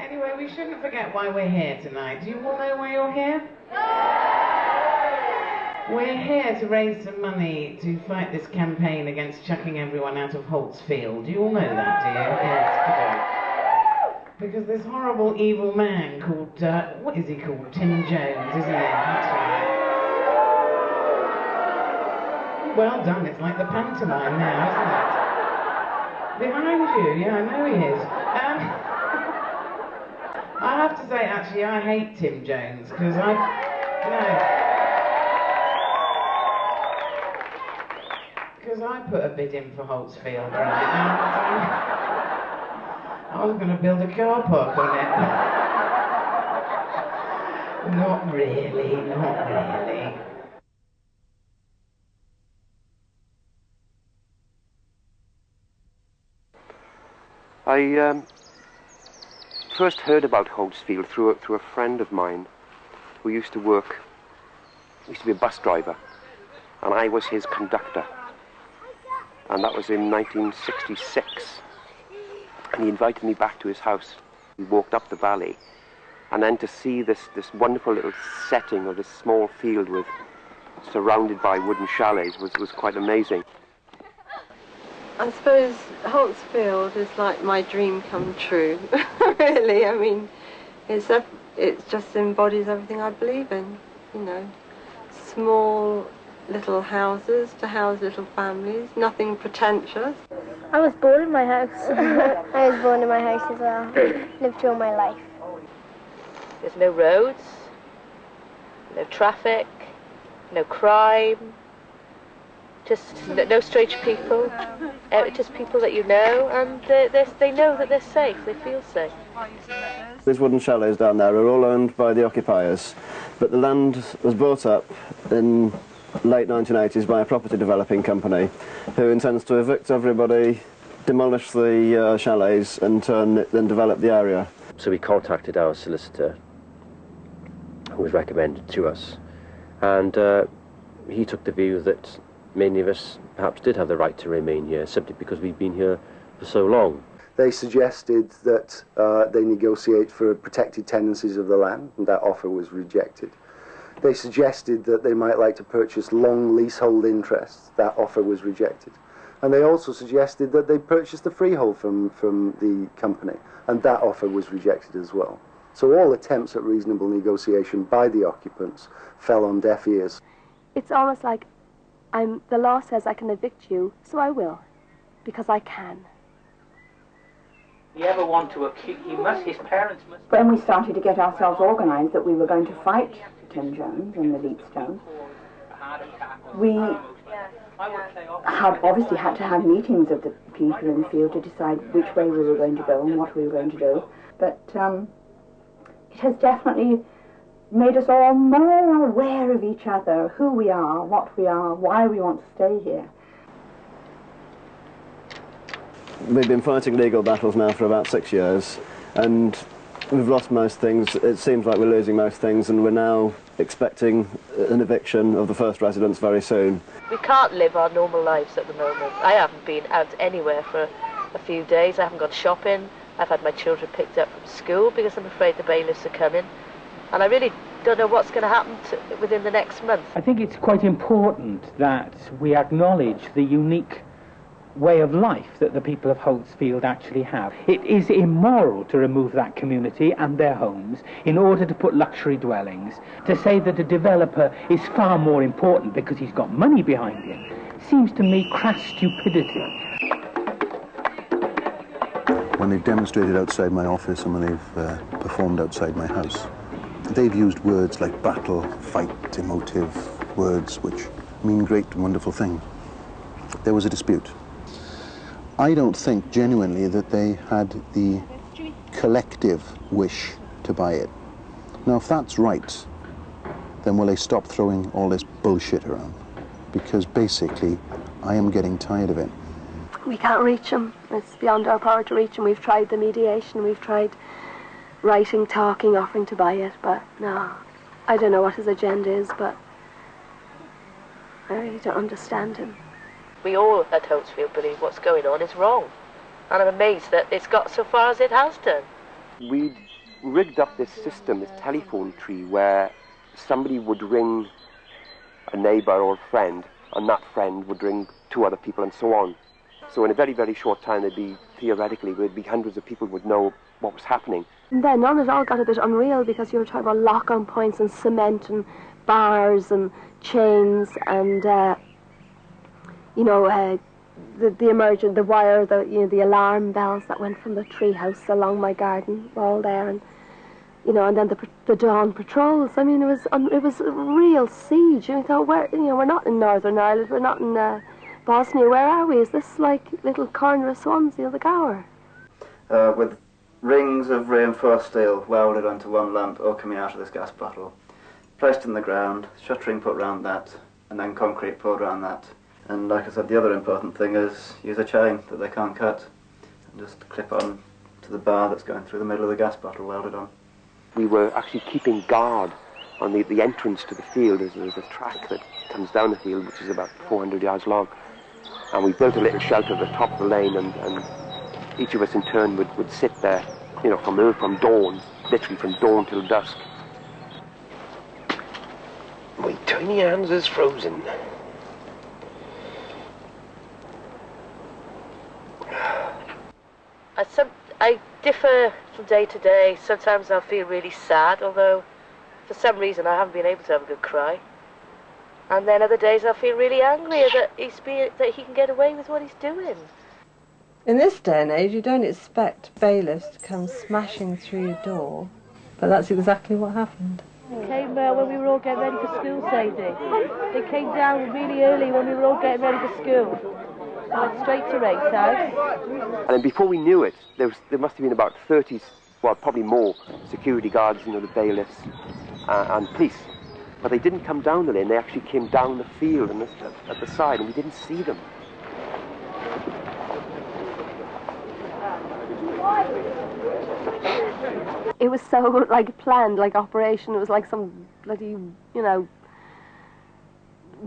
Anyway, we shouldn't forget why we're here tonight. Do you all know why you're here? We're here to raise some money to fight this campaign against chucking everyone out of Holtsfield. Do you all know that, do you? Yes, good. Because this horrible, evil man called, what is he called? Tim Jones, isn't he? That's right. Well done, it's like the pantomime now, isn't it? Behind you, yeah, I know he is. I have to say, actually, I hate Tim Jones, because because I put a bid in for Holtsfield, right? I was going to build a car park on it. Not really, not really. I first heard about Holtsfield through a friend of mine who used to be a bus driver, and I was his conductor. And that was in 1966. And he invited me back to his house. We walked up the valley, and then to see this wonderful little setting of this small field surrounded by wooden chalets was quite amazing. I suppose Holtsfield is like my dream come true, really. I mean, it just embodies everything I believe in, you know. Small little houses to house little families, nothing pretentious. I was born in my house. I was born in my house as well. Lived through all my life. There's no roads, no traffic, no crime. Just no strange people, just people that you know, and they know that they're safe, they feel safe. These wooden chalets down there are all owned by the occupiers, but the land was bought up in late 1980s by a property developing company who intends to evict everybody, demolish the chalets and then develop the area. So we contacted our solicitor, who was recommended to us, and he took the view that many of us perhaps did have the right to remain here simply because we've been here for so long. They suggested that they negotiate for protected tenancies of the land, and that offer was rejected. They suggested that they might like to purchase long leasehold interests. That offer was rejected. And they also suggested that they purchase the freehold from the company, and that offer was rejected as well. So all attempts at reasonable negotiation by the occupants fell on deaf ears. It's almost like the law says I can evict you, so I will, because I can. You ever want to accuse, his parents must... When we started to get ourselves organised that we were going to fight Tim Jones and the Leapstone, we obviously had to have meetings of the people in the field to decide which way we were going to go and what we were going to do. But it has definitely made us all more aware of each other, who we are, what we are, why we want to stay here. We've been fighting legal battles now for about 6 years, and we've lost most things. It seems like we're losing most things, and we're now expecting an eviction of the first residents very soon. We can't live our normal lives at the moment. I haven't been out anywhere for a few days. I haven't gone shopping. I've had my children picked up from school because I'm afraid the bailiffs are coming. And I really don't know what's going to happen within the next month. I think it's quite important that we acknowledge the unique way of life that the people of Holtsfield actually have. It is immoral to remove that community and their homes in order to put luxury dwellings. To say that a developer is far more important because he's got money behind him seems to me crass stupidity. When they've demonstrated outside my office and when they've performed outside my house, they've used words like battle, fight, emotive, words which mean great and wonderful things. There was a dispute. I don't think genuinely that they had the collective wish to buy it. Now, if that's right, then will they stop throwing all this bullshit around? Because basically, I am getting tired of it. We can't reach them. It's beyond our power to reach them. We've tried the mediation, we've tried writing, talking, offering to buy it, but no. I don't know what his agenda is, but I really don't understand him. We all at Holtsfield believe what's going on is wrong. And I'm amazed that it's got so far as it has done. We rigged up this system, this telephone tree, where somebody would ring a neighbour or a friend, and that friend would ring 2 other people, and so on. So in a very, very short time, theoretically, there'd be hundreds of people would know what was happening. And then on it all got a bit unreal, because you were talking about lock-on points and cement and bars and chains and, the wire, the alarm bells that went from the treehouse along my garden wall there, and and then the dawn patrols. I mean, it was a real siege. And we thought, we're not in Northern Ireland, we're not in Bosnia. Where are we? Is this like little corner of Swansea or the Gower? With rings of reinforced steel welded onto one lamp all coming out of this gas bottle, placed in the ground, shuttering put round that, and then concrete poured around that. And like I said, the other important thing is use a chain that they can't cut and just clip on to the bar that's going through the middle of the gas bottle welded on. We were actually keeping guard on the entrance to the field. There's a track that comes down the field, which is about 400 yards long. And we built a little shelter at the top of the lane, and each of us in turn would sit there, from dawn, literally from dawn till dusk. My tiny hands is frozen. I differ from day to day. Sometimes I'll feel really sad, although for some reason I haven't been able to have a good cry. And then other days I'll feel really angry that he can get away with what he's doing. In this day and age, you don't expect bailiffs to come smashing through your door, but that's exactly what happened. They came when we were all getting ready for school, Sadie. They came down really early when we were all getting ready for school. They went straight to Race House. And then before we knew it, there must have been about 30, well, probably more, security guards, the bailiffs and police. But they didn't come down the lane, they actually came down the field and at the side, and we didn't see them. It was so, planned, operation. It was like some bloody,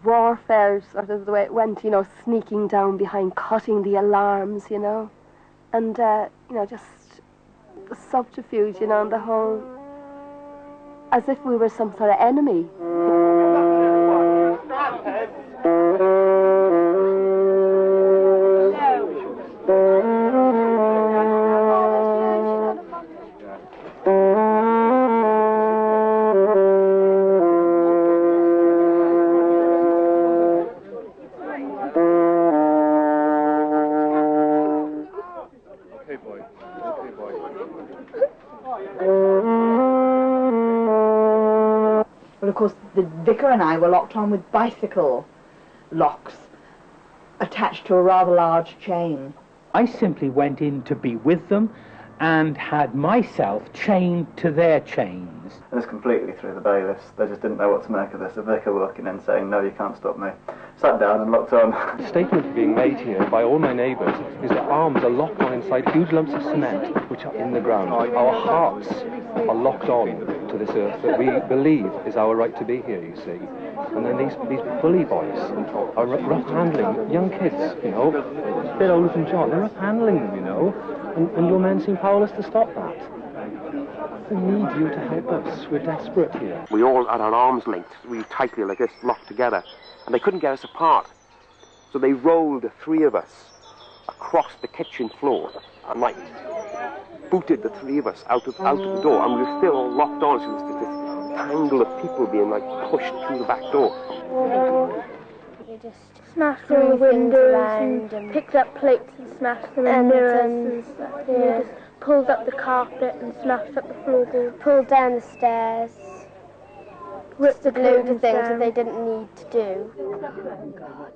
warfare, sort of the way it went, sneaking down behind, cutting the alarms, and, just the subterfuge, and the whole, as if we were some sort of enemy. Well, of course, the vicar and I were locked on with bicycle locks attached to a rather large chain. I simply went in to be with them and had myself chained to their chains. This completely threw the bailiffs. They just didn't know what to make of this. The vicar walking in saying, "No, you can't stop me." Sat down and locked on. The statement being made here by all my neighbours is that arms are locked on inside huge lumps of cement which are in the ground. Our hearts are locked on to this earth that we believe is our right to be here, you see. And then these bully boys are rough handling young kids, a bit older than John. They're rough handling them, and your men seem powerless to stop that. We need you to help us. We're desperate here. We all at our arms length, really tightly like this, locked together, and they couldn't get us apart. So they rolled the 3 of us across the kitchen floor and booted the 3 of us out of the door, and we were still all locked on. So there's this tangle of people being pushed through the back door. We just smashed through the windows and picked up plates and smashed them in mirrors and stuff. Yeah. Just pulled up the carpet and smashed up the floorboard. Pulled down the stairs. Ripped the load of things that they didn't need to do. Oh God.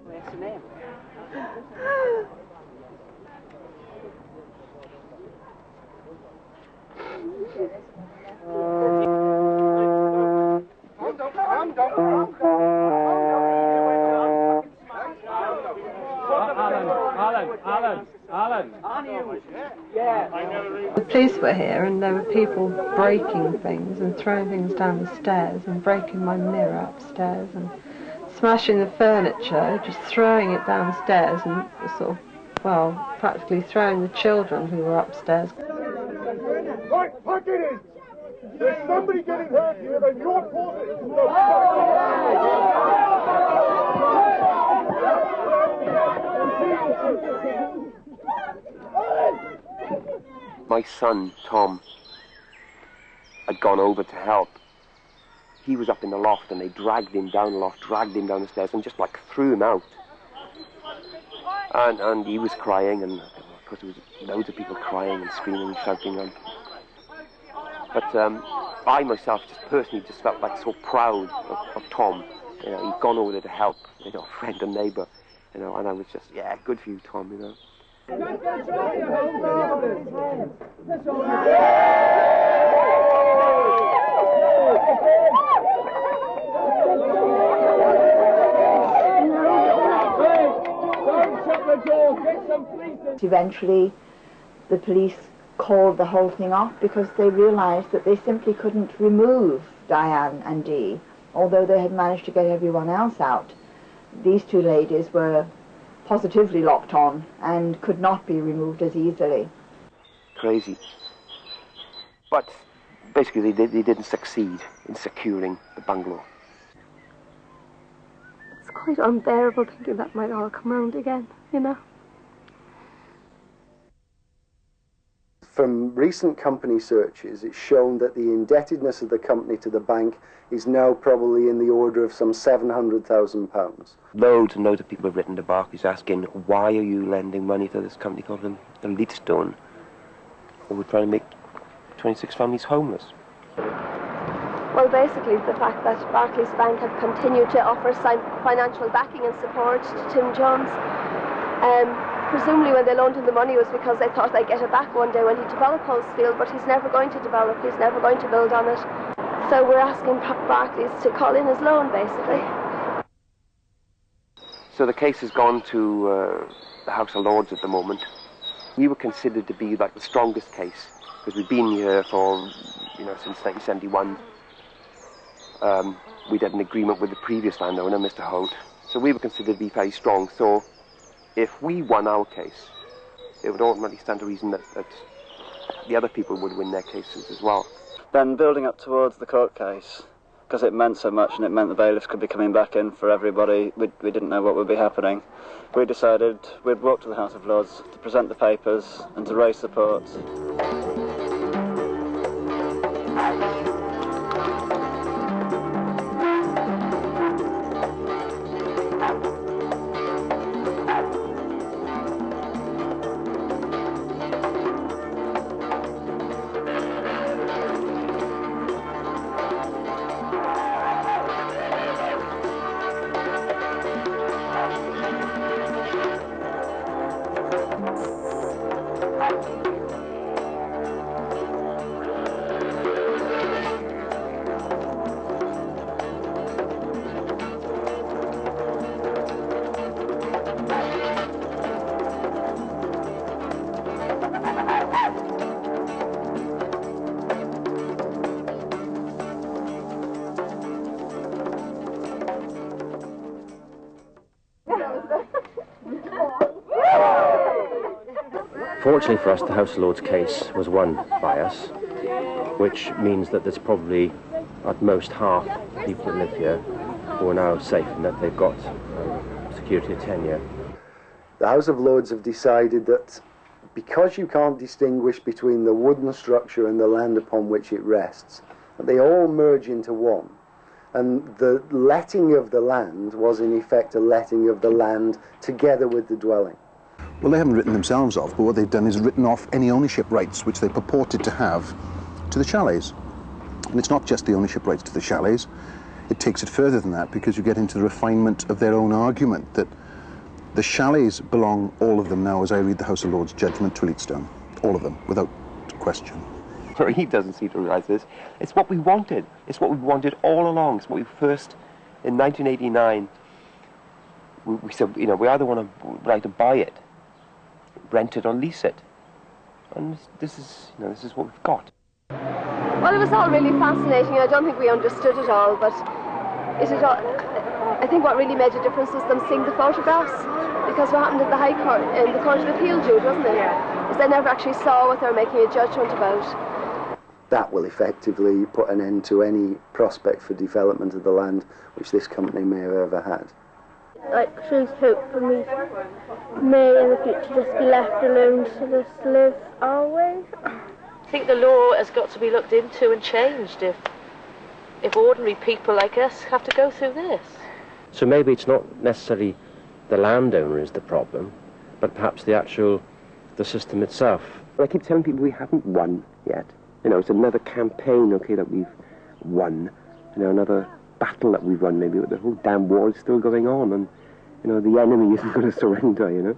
Where's the name? Alan. The police were here and there were people breaking things and throwing things down the stairs and breaking my mirror upstairs and smashing the furniture, just throwing it downstairs and practically throwing the children who were upstairs. Right, pack it in. There's somebody getting hurt here, then your fault. My son, Tom, had gone over to help. He was up in the loft and they dragged him down the loft, dragged him down the stairs and just like threw him out. And he was crying, and of course there was loads of people crying and screaming and shouting. But I myself just personally just felt like so proud of Tom. You know, he'd gone over there to help, you know, a friend and neighbour, you know, and I was just, yeah, good for you, Tom, you know. Eventually, the police called the whole thing off because they realised that they simply couldn't remove Diane and Dee, although they had managed to get everyone else out. These two ladies were positively locked on and could not be removed as easily. Crazy. But basically they didn't succeed in securing the bungalow. It's quite unbearable thinking that might all come round again, you know. From recent company searches, it's shown that the indebtedness of the company to the bank is now probably in the order of some £700,000. Loads and loads of people have written to Barclays asking, why are you lending money to this company called the Leadstone? Or we're trying to make 26 families homeless. Well, basically the fact that Barclays Bank had continued to offer financial backing and support to Tim Jones, presumably when they loaned him the money was because they thought they'd get it back one day when he developed Holtsfield, but he's never going to develop, he's never going to build on it. So we're asking Barclays to call in his loan, basically. So the case has gone to the House of Lords at the moment. We were considered to be like the strongest case, because we've been here for, you know, since 1971. We'd had an agreement with the previous landowner, Mr. Holt, so we were considered to be very strong. So if we won our case, it would ultimately stand to reason that the other people would win their cases as well. Then building up towards the court case, because it meant so much and it meant the bailiffs could be coming back in for everybody, we didn't know what would be happening. We decided we'd walk to the House of Lords to present the papers and to raise support. Fortunately for us, the House of Lords case was won by us, which means that there's probably at most half the people that live here who are now safe and that they've got security of tenure. The House of Lords have decided that because you can't distinguish between the wooden structure and the land upon which it rests, they all merge into one. And the letting of the land was in effect a letting of the land together with the dwelling. Well, they haven't written themselves off, but what they've done is written off any ownership rights which they purported to have to the chalets. And it's not just the ownership rights to the chalets, it takes it further than that, because you get into the refinement of their own argument that the chalets belong, all of them now, as I read the House of Lords judgment, to Leadstone. All of them, without question. He doesn't seem to realise this. It's what we wanted. It's what we wanted all along. It's what we first, in 1989, we said, you know, we either want to buy it, rent it or lease it. And this is, you know, this is what we've got. Well, it was all really fascinating. I don't think we understood it all, but I think what really made a difference was them seeing the photographs, because what happened at the High Court, in the Court of Appeal, Jude, wasn't it? Yeah. because they never actually saw what they were making a judgment about. That will effectively put an end to any prospect for development of the land which this company may have ever had. Like, shows hope for me. May in the future just be left alone to just live our way. I think the law has got to be looked into and changed if ordinary people like us have to go through this. So maybe it's not necessarily the landowner is the problem, but perhaps the system itself. I keep telling people we haven't won yet. You know, it's another campaign, okay, that we've won. You know, another battle that we've won maybe, but the whole damn war is still going on, and, you know, the enemy isn't going to surrender, you know.